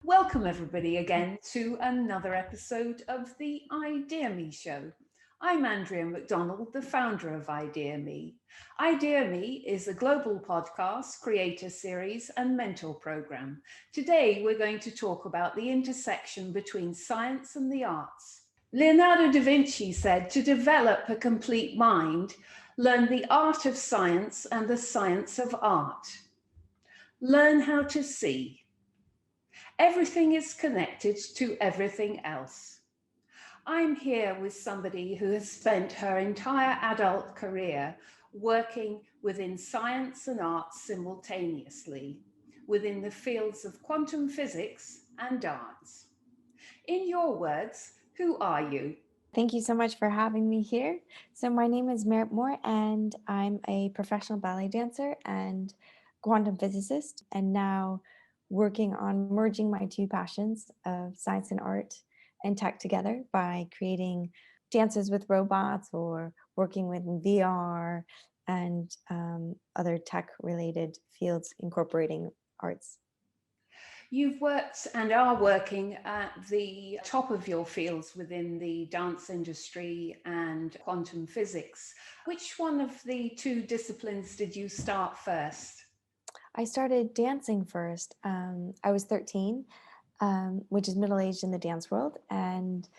Welcome everybody again to another episode of the ideaXme show. I'm Andrea Macdonald, the founder of ideaXme. ideaXme is a global podcast, creator series and mentor program. Today we're going to talk about the intersection between science and the arts. Leonardo da Vinci said, to develop a complete mind, learn the art of science and the science of art. Learn how to see. Everything is connected to everything else. I'm here with somebody who has spent her entire adult career working within science and art simultaneously, within the fields of quantum physics and dance. In your words, who are you? Thank you so much for having me here. So my name is Merritt Moore and I'm a professional ballet dancer and quantum physicist, and now working on merging my two passions of science and art and tech together by creating dances with robots or working with VR and other tech related fields incorporating arts. You've worked and are working at the top of your fields within the dance industry and quantum physics. Which one of the two disciplines did you start first? I started dancing first. I was 13, which is middle-aged in the dance world, and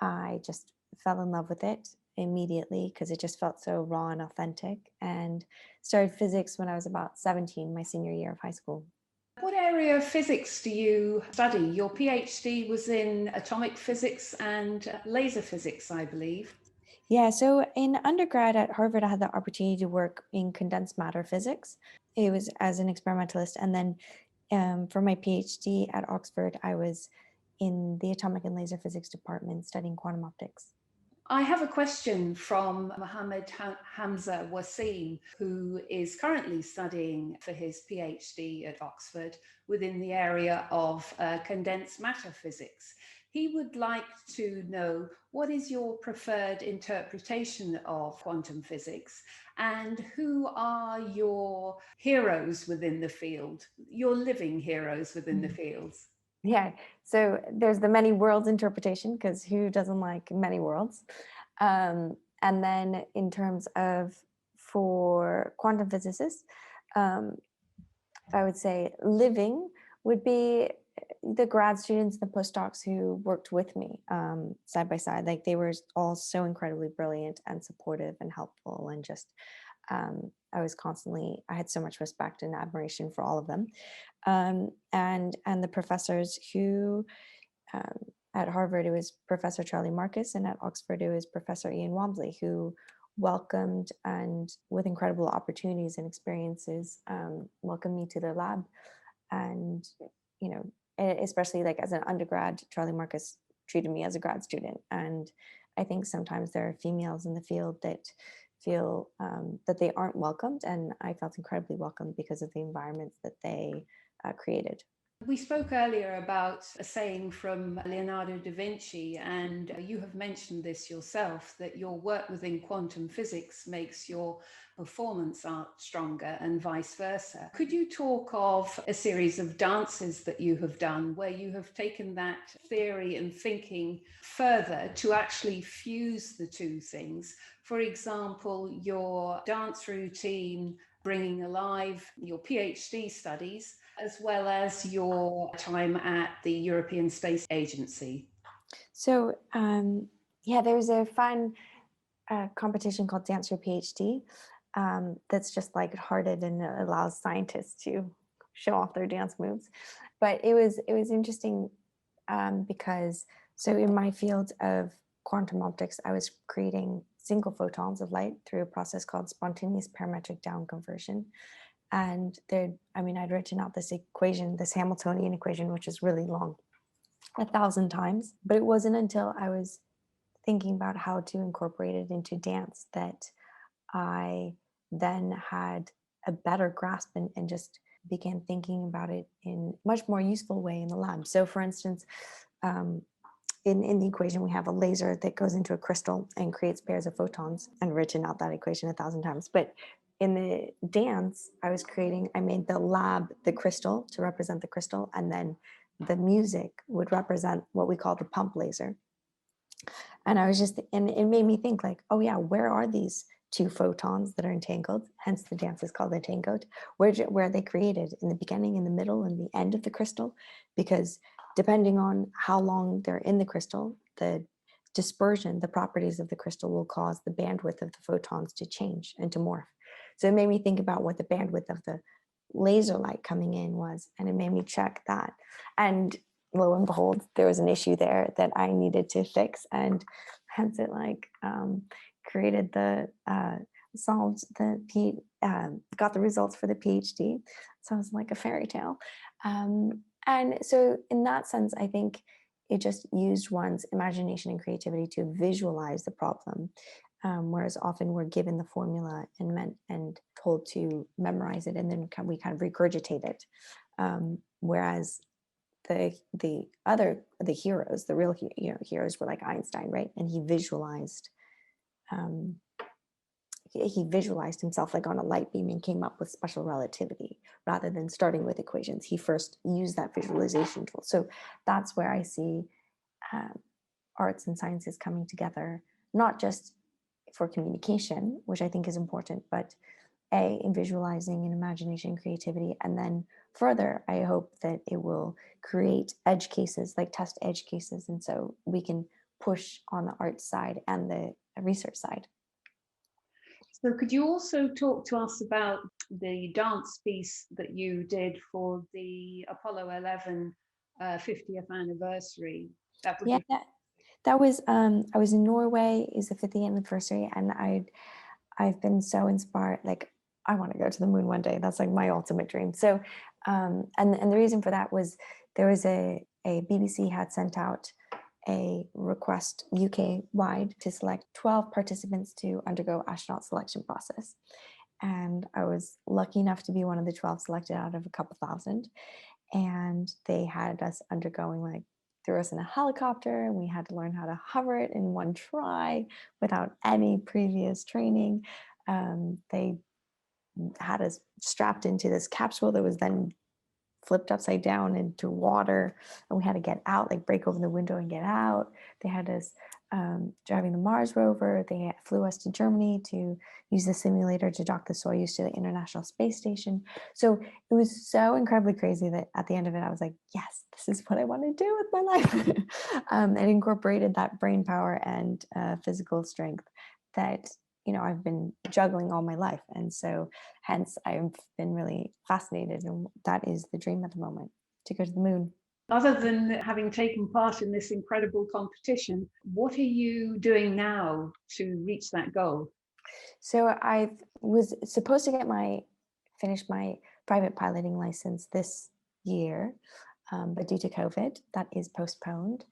I just fell in love with it immediately because it just felt so raw and authentic, and started physics when I was about 17, my senior year of high school. What area of physics do you study? Your PhD was in atomic physics and laser physics, I believe. Yeah, so in undergrad at Harvard, I had the opportunity to work in condensed matter physics. It was as an experimentalist. And then for my PhD at Oxford, I was in the atomic and laser physics department studying quantum optics. I have a question from Mohammed Hamza Wasim, who is currently studying for his PhD at Oxford within the area of condensed matter physics. He would like to know, what is your preferred interpretation of quantum physics and who are your heroes within the field, your living heroes within the fields? Yeah, so there's the many worlds interpretation, because who doesn't like many worlds? And then in terms of for quantum physicists, I would say living would be the grad students, the postdocs who worked with me side by side. Like they were all so incredibly brilliant and supportive and helpful, and just I had so much respect and admiration for all of them. And the professors who at Harvard, it was Professor Charlie Marcus, and at Oxford, it was Professor Ian Walmsley, who welcomed and with incredible opportunities and experiences, welcomed me to their lab. And, you know, especially like as an undergrad, Charlie Marcus treated me as a grad student. And I think sometimes there are females in the field that feel that they aren't welcomed. And I felt incredibly welcomed because of the environments that they created. We spoke earlier about a saying from Leonardo da Vinci, and you have mentioned this yourself, that your work within quantum physics makes your performance art stronger and vice versa. Could you talk of a series of dances that you have done where you have taken that theory and thinking further to actually fuse the two things? For example, your dance routine bringing alive your PhD studies, as well as your time at the European Space Agency. So, there's a fun competition called Dance Your PhD that's just lighthearted and allows scientists to show off their dance moves. But it was interesting because in my field of quantum optics, I was creating single photons of light through a process called spontaneous parametric down conversion. And I'd written out this equation, this Hamiltonian equation, which is really long, 1,000 times. But it wasn't until I was thinking about how to incorporate it into dance that I then had a better grasp and just began thinking about it in a much more useful way in the lab. So for instance, in the equation, we have a laser that goes into a crystal and creates pairs of photons, and written out that equation 1,000 times. But in the dance I made the lab the crystal to represent the crystal, and then the music would represent what we call the pump laser. And I was just, and it made me think like, oh yeah, where are these two photons that are entangled? Hence the dance is called entangled. Where are they created? In the beginning, in the middle, and the end of the crystal? Because depending on how long they're in the crystal, the dispersion, the properties of the crystal will cause the bandwidth of the photons to change and to morph. So it made me think about what the bandwidth of the laser light coming in was, and it made me check that. And lo and behold, there was an issue there that I needed to fix, and hence it like created the solved the got the results for the PhD. So it was like a fairy tale. And so in that sense, I think it just used one's imagination and creativity to visualize the problem. Whereas often we're given the formula and told to memorize it, and then we kind of regurgitate it. Whereas the heroes, the real heroes were like Einstein, right? And he visualized himself like on a light beam and came up with special relativity rather than starting with equations. He first used that visualization tool. So that's where I see arts and sciences coming together, not just for communication, which I think is important, but in visualizing and imagination and creativity. And then further, I hope that it will create edge cases, like test edge cases. And so we can push on the art side and the research side. So could you also talk to us about the dance piece that you did for the Apollo 11 50th anniversary? That was I was in Norway. Is the 50th anniversary, and I've been so inspired. Like, I want to go to the moon one day. That's like my ultimate dream. So, and the reason for that was there was a BBC had sent out a request UK wide to select 12 participants to undergo astronaut selection process. And I was lucky enough to be one of the 12 selected out of a couple thousand. And they had us undergoing, like, threw us in a helicopter, and we had to learn how to hover it in one try without any previous training. They had us strapped into this capsule that was then flipped upside down into water, and we had to get out, like break open the window and get out. They had us driving the Mars rover. They flew us to Germany to use the simulator to dock the Soyuz to the International Space Station. So it was so incredibly crazy that at the end of it, I was like, yes, this is what I want to do with my life. It incorporated that brain power and physical strength that I've been juggling all my life. And so hence I've been really fascinated. And that is the dream at the moment, to go to the moon. Other than having taken part in this incredible competition, what are you doing now to reach that goal? So I was supposed to finish my private piloting license this year, but due to COVID, that is postponed.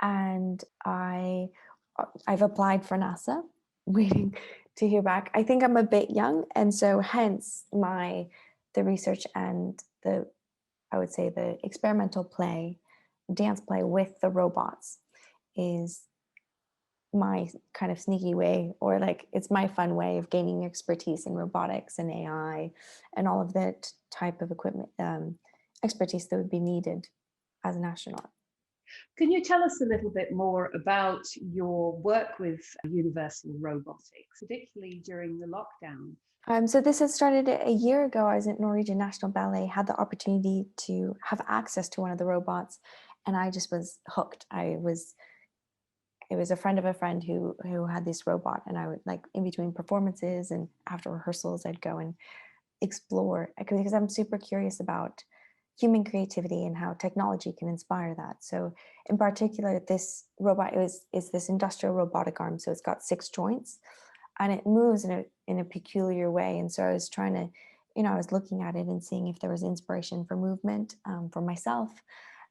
And I've applied for NASA, waiting to hear back. I think I'm a bit young, and so hence the research and I would say the experimental dance play with the robots is my kind of sneaky way, or like it's my fun way of gaining expertise in robotics and AI and all of that type of equipment, expertise that would be needed as an astronaut. Can you tell us a little bit more about your work with universal robotics, particularly during the lockdown? So this had started a year ago. I was at Norwegian National Ballet, had the opportunity to have access to one of the robots, and I just was hooked. It was a friend of a friend who had this robot, and I would, like, in between performances and after rehearsals, I'd go and explore, because I'm super curious about human creativity and how technology can inspire that. So in particular, this robot is this industrial robotic arm. So it's got 6 joints and it moves in a peculiar way. And so I was trying to, I was looking at it and seeing if there was inspiration for movement for myself,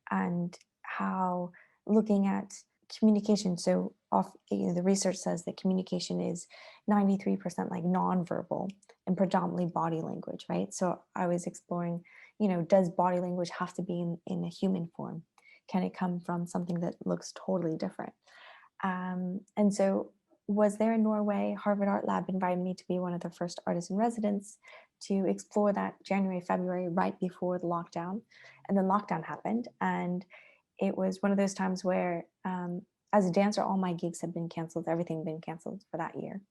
and how looking at communication. So the research says that communication is 93% like nonverbal and predominantly body language, right? So I was exploring, does body language have to be in a human form? Can it come from something that looks totally different? And so was there in Norway, Harvard Art Lab invited me to be one of the first artists in residence to explore that January, February, right before the lockdown. And then lockdown happened. And it was one of those times where, as a dancer, all my gigs had been canceled, everything had been canceled for that year.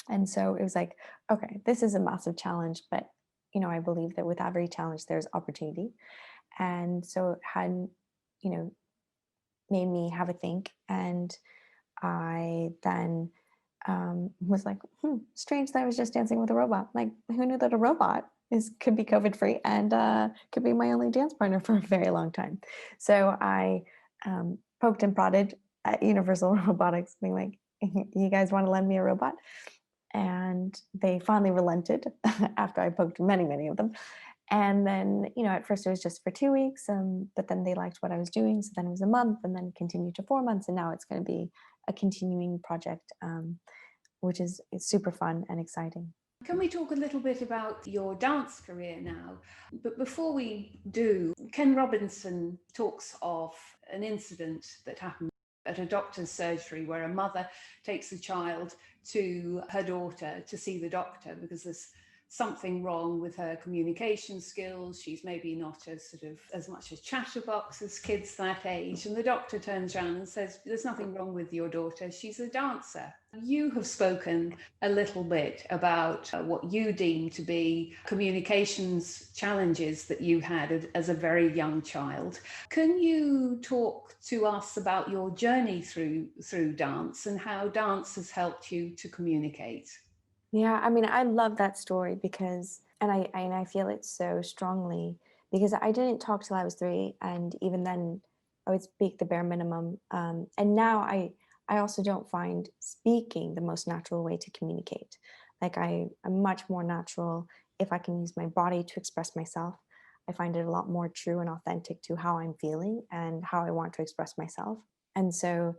And so it was like, okay, this is a massive challenge, but I believe that with every challenge, there's opportunity. And so it had, made me have a think. And I then was like, strange that I was just dancing with a robot. Like, who knew that a robot could be COVID free and could be my only dance partner for a very long time. So I poked and prodded at Universal Robotics, being like, you guys want to lend me a robot? And they finally relented after I poked many, many of them. And then, at first it was just for 2 weeks, but then they liked what I was doing. So then it was a month, and then continued to 4 months. And now it's going to be a continuing project, which is super fun and exciting. Can we talk a little bit about your dance career now? But before we do, Ken Robinson talks of an incident that happened at a doctor's surgery where a mother takes a child to her daughter to see the doctor because there's something wrong with her communication skills. She's maybe not as much a chatterbox as kids that age. And the doctor turns around and says, there's nothing wrong with your daughter. She's a dancer. You have spoken a little bit about what you deem to be communications challenges that you had as a very young child. Can you talk to us about your journey through dance and how dance has helped you to communicate? Yeah, I mean, I love that story because, and I feel it so strongly because I didn't talk till I was 3, and even then, I would speak the bare minimum. And now I also don't find speaking the most natural way to communicate. Like I'm much more natural if I can use my body to express myself. I find it a lot more true and authentic to how I'm feeling and how I want to express myself. And so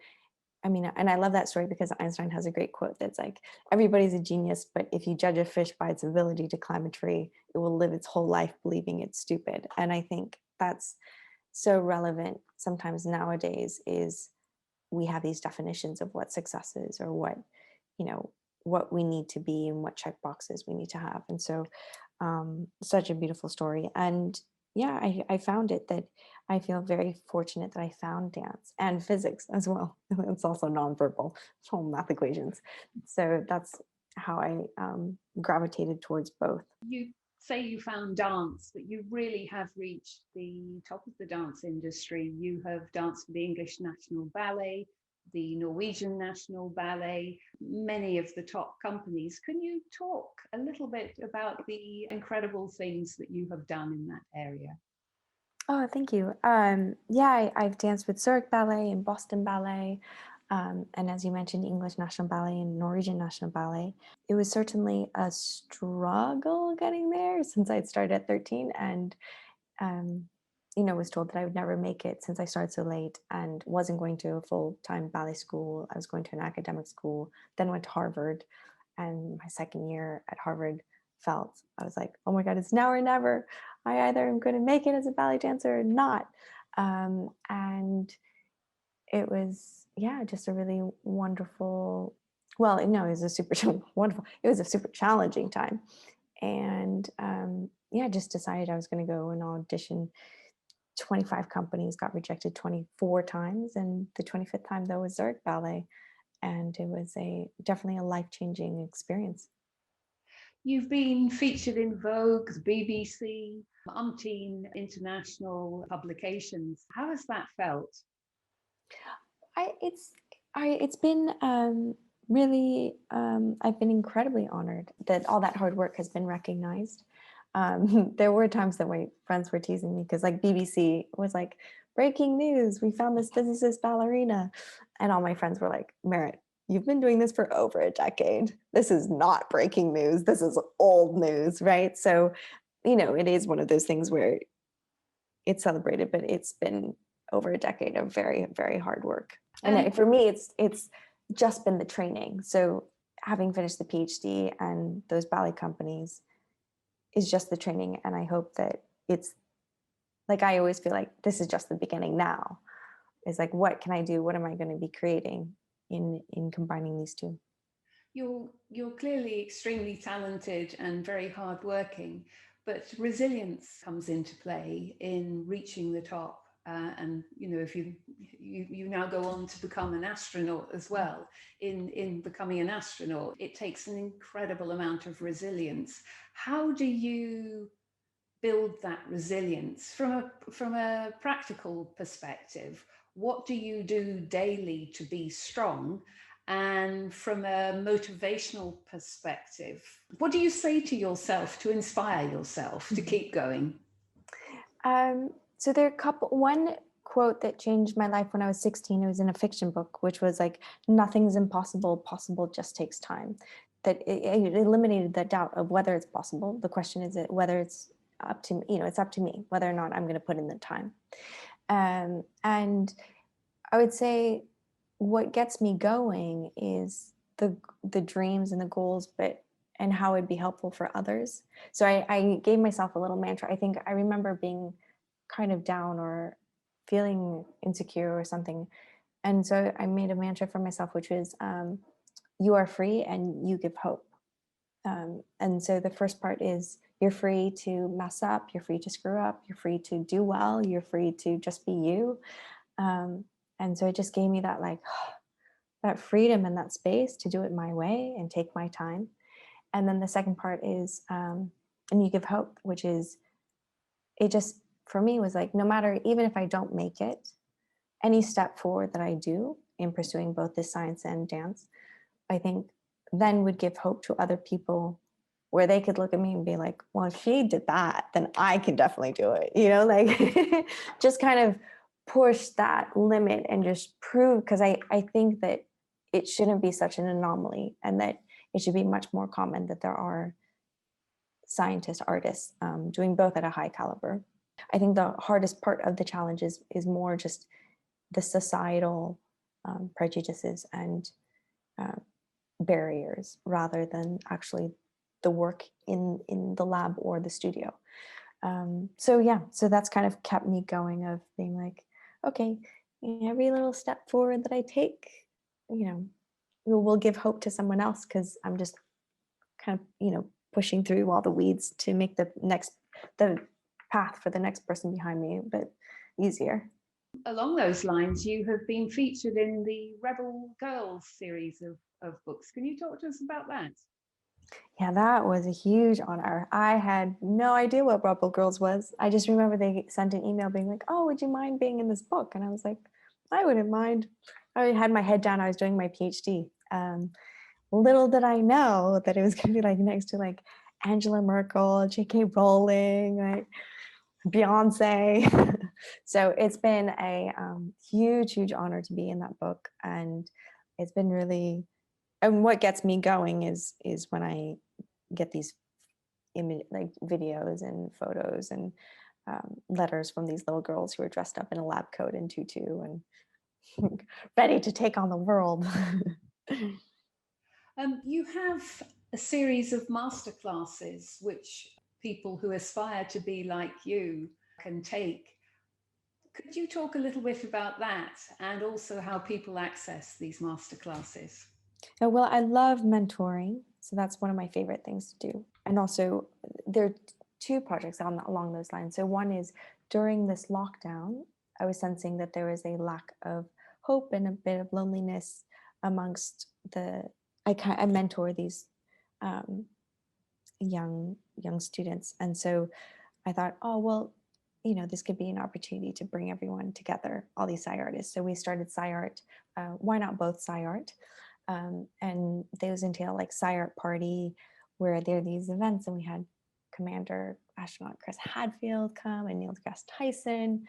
I mean, and I love that story because Einstein has a great quote that's like, everybody's a genius, but if you judge a fish by its ability to climb a tree, it will live its whole life believing it's stupid. And I think that's so relevant sometimes nowadays is we have these definitions of what success is or what we need to be and what check boxes we need to have. And so such a beautiful story. And yeah, I found it that I feel very fortunate that I found dance and physics as well. It's also nonverbal, it's all math equations. So that's how I gravitated towards both. You say you found dance, but you really have reached the top of the dance industry. You have danced for the English National Ballet, the Norwegian National Ballet, many of the top companies. Can you talk a little bit about the incredible things that you have done in that area? Oh, thank you. Yeah, I've danced with Zurich Ballet and Boston Ballet, and as you mentioned, English National Ballet and Norwegian National Ballet. It was certainly a struggle getting there since I'd started at 13 and, was told that I would never make it since I started so late and wasn't going to a full-time ballet school. I was going to an academic school, then went to Harvard, and my second year at Harvard I was like, oh my God, it's now or never. I either am going to make it as a ballet dancer or not. And it was, yeah, just a really wonderful, well, no, it was a super wonderful, it was a super challenging time. And yeah, just decided I was going to go and audition 25 companies, got rejected 24 times. And the 25th time, though, was Zurich Ballet. And it was definitely a life-changing experience. You've been featured in Vogue, the BBC, umpteen international publications. How has that felt? It's been really, I've been incredibly honored that all that hard work has been recognized. There were times that my friends were teasing me because like BBC was like, breaking news, we found this physicist ballerina. And all my friends were like, Merritt, you've been doing this for over a decade. This is not breaking news. This is old news, right? So, it is one of those things where it's celebrated, but it's been over a decade of very, very hard work. And for me, it's just been the training. So having finished the PhD and those ballet companies is just the training. And I hope that it's like, I always feel like this is just the beginning now. It's like, what can I do? What am I going to be creating in combining these two? You're clearly extremely talented and very hardworking, but resilience comes into play in reaching the top. And if you now go on to become an astronaut as well, in becoming an astronaut, it takes an incredible amount of resilience. How do you build that resilience from a practical perspective? What do you do daily to be strong? And from a motivational perspective, what do you say to yourself to inspire yourself to keep going? So there are one quote that changed my life when I was 16. It was in a fiction book, which was like, nothing's impossible, possible just takes time. That it eliminated the doubt of whether it's possible. The question is whether it's up to me, it's up to me whether or not I'm going to put in the time. And I would say what gets me going is the dreams and the goals, and how it'd be helpful for others. So I gave myself a little mantra. I think I remember being kind of down or feeling insecure or something. And so I made a mantra for myself, which was, you are free and you give hope. And so the first part is, you're free to mess up, you're free to screw up, you're free to do well, you're free to just be you. And so it just gave me that that freedom and that space to do it my way and take my time. And then the second part is, and you give hope, which is, it just, for me, was like, no matter, even if I don't make it, any step forward that I do in pursuing both this science and dance, I think then would give hope to other people, where they could look at me and be like, well, if she did that, then I can definitely do it, just kind of push that limit and just prove, because I think that it shouldn't be such an anomaly, and that it should be much more common that there are scientists, artists doing both at a high caliber. I think the hardest part of the challenge is more just the societal prejudices and barriers, rather than actually the work in the lab or the studio. So that's kind of kept me going, of being like, okay, every little step forward that I take, will give hope to someone else, because I'm just kind of, pushing through all the weeds to make the path for the next person behind me a bit easier. Along those lines, you have been featured in the Rebel Girls series of books. Can you talk to us about that? Yeah, that was a huge honor. I had no idea what Rebel Girls was. I just remember they sent an email being like, oh, would you mind being in this book? And I was like, I wouldn't mind. I had my head down. I was doing my PhD. Little did I know that it was going to be like next to like Angela Merkel, J.K. Rowling, like Beyonce. So it's been a huge, huge honor to be in that book. And it's been really, and what gets me going is when I get these videos and photos and letters from these little girls who are dressed up in a lab coat and tutu and ready to take on the world. You have a series of masterclasses which people who aspire to be like you can take. Could you talk a little bit about that, and also how people access these masterclasses? Well, I love mentoring, so that's one of my favorite things to do. And also, there are two projects along those lines. So one is, during this lockdown, I was sensing that there was a lack of hope and a bit of loneliness amongst I mentor these young students, and so I thought, oh well, this could be an opportunity to bring everyone together, all these Sci artists. So we started Sci Art. Why not both Sci Art? And those entail like Sci Art Party, where there are these events, and we had Commander Astronaut Chris Hadfield come and Neil deGrasse Tyson.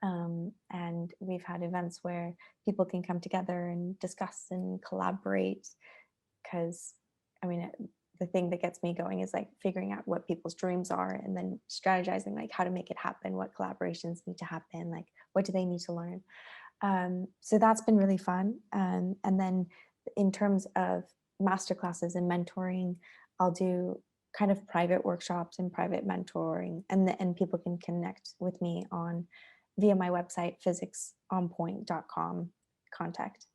And we've had events where people can come together and discuss and collaborate, because the thing that gets me going is like figuring out what people's dreams are, and then strategizing like how to make it happen, what collaborations need to happen, like what do they need to learn. So that's been really fun. And then in terms of masterclasses and mentoring, I'll do kind of private workshops and private mentoring, and people can connect with me via my website, physicsonpoint.com contact.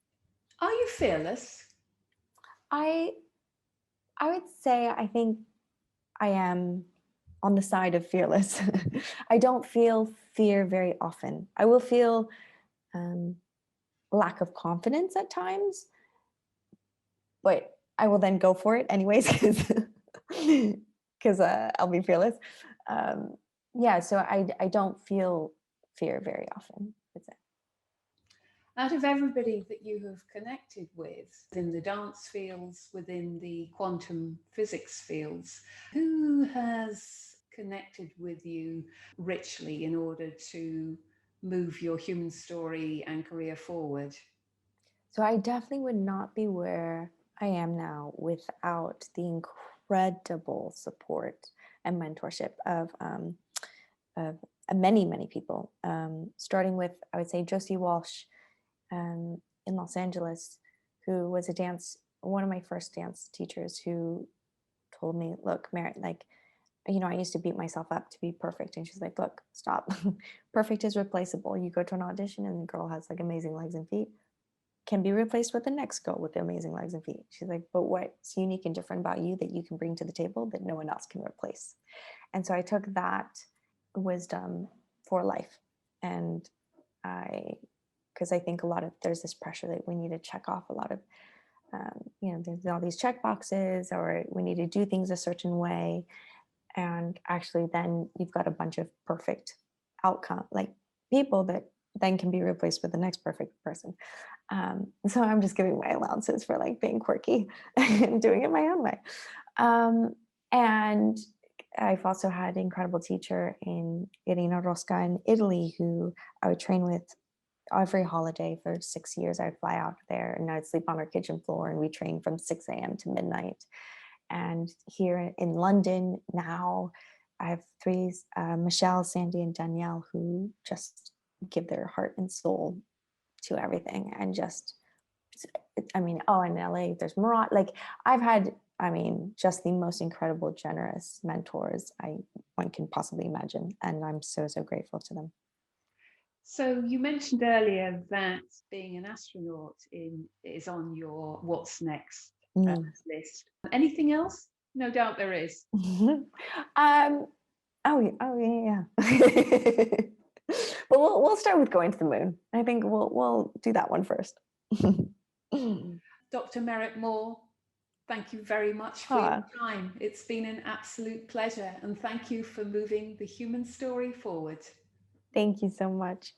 Are you fearless? I would say I think I am on the side of fearless. I don't feel fear very often. I will feel lack of confidence at times, but I will then go for it anyways because I'll be fearless. Yeah, so I don't feel fear very often. Out of everybody that you have connected with in the dance fields, within the quantum physics fields, who has connected with you richly in order to move your human story and career forward? So I definitely would not be where I am now without the incredible support and mentorship of many people. Starting with, I would say, Josie Walsh in Los Angeles, who was one of my first dance teachers, who told me, "Look, Merritt, like, I used to beat myself up to be perfect," and she's like, "Look, stop. Perfect is replaceable. You go to an audition, and the girl has like amazing legs and feet." Can be replaced with the next girl with the amazing legs and feet. She's like, but what's unique and different about you that you can bring to the table that no one else can replace? And so I took that wisdom for life. And because I think there's this pressure that we need to check off a lot of, there's all these check boxes, or we need to do things a certain way. And actually then you've got a bunch of perfect outcome, like people that then can be replaced with the next perfect person. So I'm just giving my allowances for like being quirky and doing it my own way. And I've also had an incredible teacher in Irina Rosca in Italy, who I would train with every holiday for 6 years. I'd fly out there and I'd sleep on her kitchen floor, and we train from 6 a.m. to midnight. And here in London now, I have three, Michelle, Sandy, and Danielle, who just give their heart and soul to everything. And just, in LA, there's Murat. Like, I've had, just the most incredible, generous mentors one can possibly imagine. And I'm so, so grateful to them. So you mentioned earlier that being an astronaut is on your what's next list. Anything else? No doubt there is. Yeah. But we'll start with going to the moon. I think we'll do that one first. Dr. Merritt Moore, thank you very much for your time. It's been an absolute pleasure, and thank you for moving the human story forward. Thank you so much.